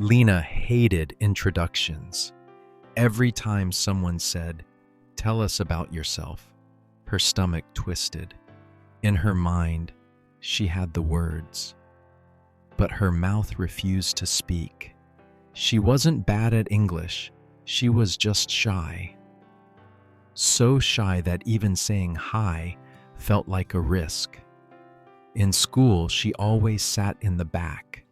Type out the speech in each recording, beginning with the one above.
Lena hated introductions. Every time someone said, "Tell us about yourself," her stomach twisted. In her mind, she had the words, but her mouth refused to speak. She wasn't bad at English, she was just shy. So shy that even saying hi felt like a risk. In school, she always sat in the back.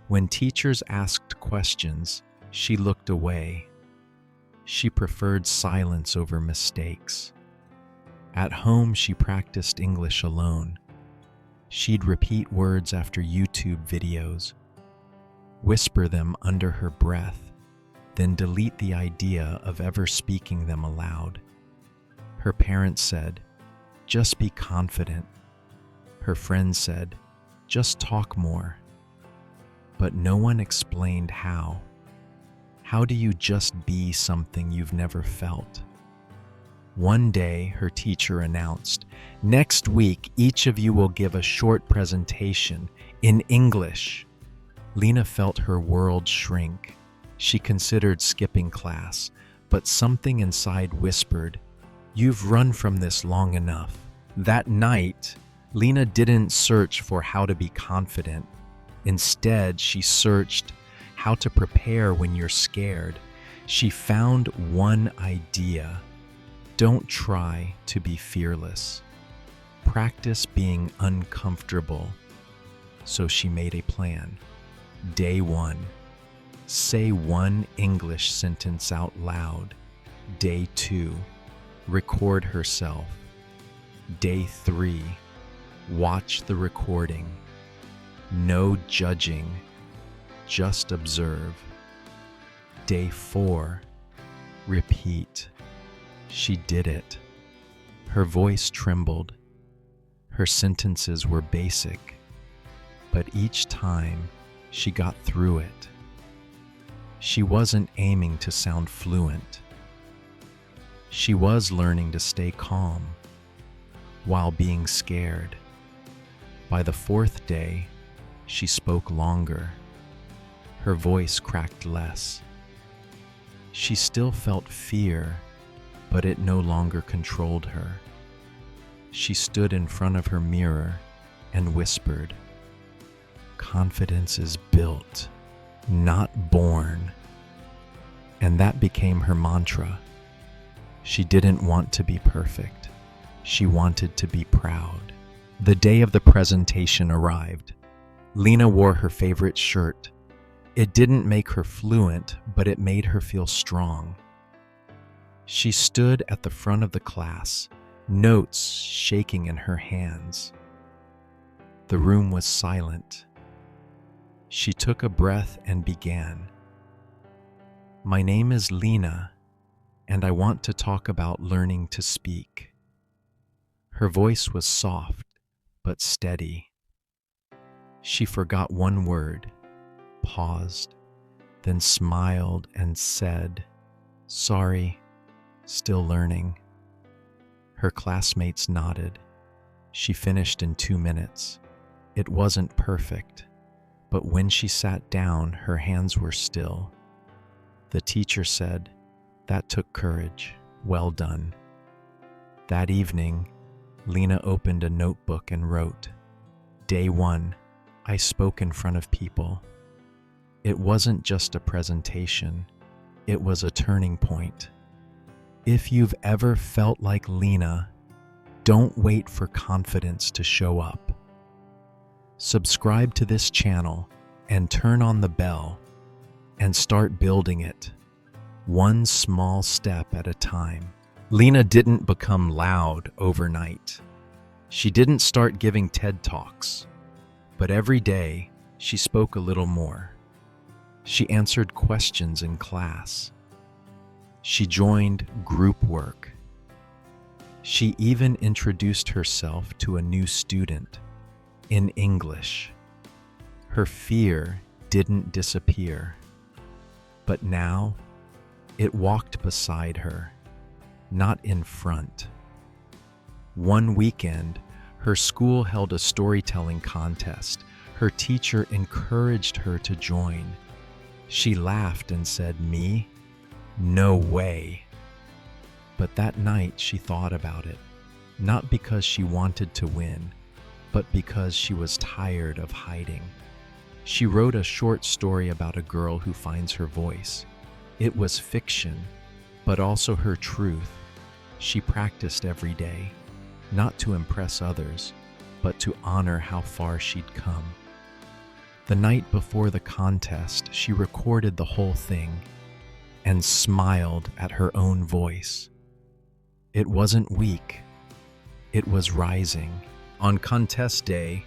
When teachers asked questions, she looked away. She preferred silence over mistakes. At home, she practiced English alone. She'd repeat words after YouTube videos, whisper them under her breath, then delete the idea of ever speaking them aloud. Her parents said, "Just be confident." Her friends said, "Just talk more." But no one explained how. How do you just be something you've never felt? One day, her teacher announced, "Next week, each of you will give a short presentation in English." Lena felt her world shrink. She considered skipping class, but something inside whispered, "You've run from this long enough." That night, Lena didn't search for how to be confident. Instead, she searched how to prepare when you're scared. She found one idea. Don't try to be fearless. Practice being uncomfortable. So she made a plan. Day 1. Say one English sentence out loud. Day 2. Record herself. Day 3. Watch the recording. No judging. Just observe. Day 4. Repeat. She did it. Her voice trembled. Her sentences were basic, but each time she got through it. She wasn't aiming to sound fluent. She was learning to stay calm while being scared. By the 4th day, she spoke longer. Her voice cracked less. She still felt fear, but it no longer controlled her. She stood in front of her mirror and whispered, "Confidence is built, not born." And that became her mantra. She didn't want to be perfect. She wanted to be proud. The day of the presentation arrived. Lena wore her favorite shirt. It didn't make her fluent, but it made her feel strong. She stood at the front of the class, notes shaking in her hands. The room was silent. She took a breath and began. "My name is Lena, and I want to talk about learning to speak." Her voice was soft but steady. She forgot one word, paused, then smiled and said, "Sorry, still learning." Her classmates nodded. She finished in 2 minutes. It wasn't perfect, but when she sat down, her hands were still. The teacher said, "That took courage. Well done." That evening, Lena opened a notebook and wrote, "Day 1, I spoke in front of people." It wasn't just a presentation. It was a turning point. If you've ever felt like Lena, don't wait for confidence to show up. Subscribe to this channel and turn on the bell and start building it, one small step at a time. Lena didn't become loud overnight. She didn't start giving TED Talks, but every day she spoke a little more. She answered questions in class. She joined group work. She even introduced herself to a new student in English. Her fear didn't disappear, but now it walked beside her, not in front. One weekend, her school held a storytelling contest. Her teacher encouraged her to join. She laughed and said, "Me? No way." But that night she thought about it, not because she wanted to win, but because she was tired of hiding. She wrote a short story about a girl who finds her voice. It was fiction, but also her truth. She practiced every day, not to impress others, but to honor how far she'd come. The night before the contest, she recorded the whole thing and smiled at her own voice. It wasn't weak, it was rising. On contest day,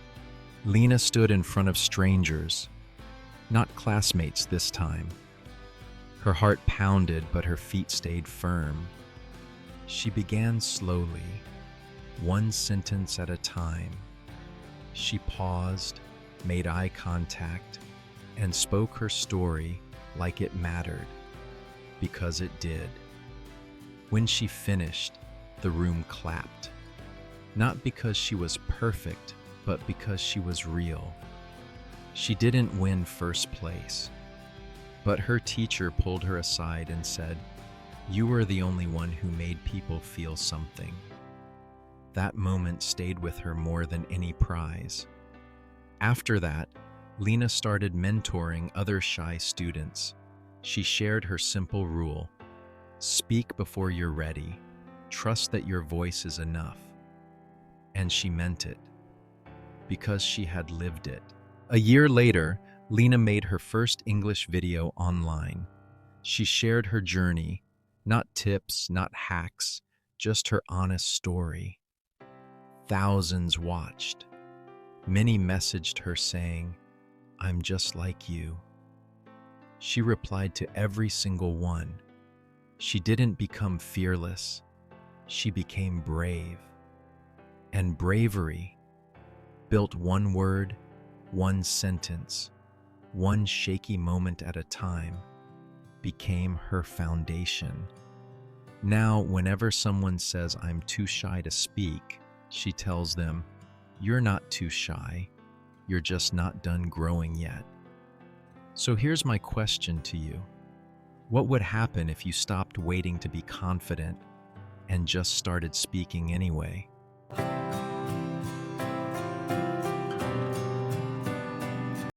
Lena stood in front of strangers, not classmates this time. Her heart pounded, but her feet stayed firm. She began slowly, one sentence at a time. She paused, made eye contact, and spoke her story like it mattered, because it did. When she finished, the room clapped, not because she was perfect, but because she was real. She didn't win first place, but her teacher pulled her aside and said, "You were the only one who made people feel something." That moment stayed with her more than any prize. After that, Lena started mentoring other shy students. She shared her simple rule: speak before you're ready, trust that your voice is enough. And she meant it, because she had lived it. A year later, Lena made her first English video online. She shared her journey, not tips, not hacks, just her honest story. Thousands watched. Many messaged her saying, "I'm just like you." She replied to every single one. She didn't become fearless. She became brave. And bravery, built one word, one sentence, one shaky moment at a time, became her foundation. Now, whenever someone says, "I'm too shy to speak," she tells them, "You're not too shy. You're just not done growing yet." So here's my question to you. What would happen if you stopped waiting to be confident and just started speaking anyway?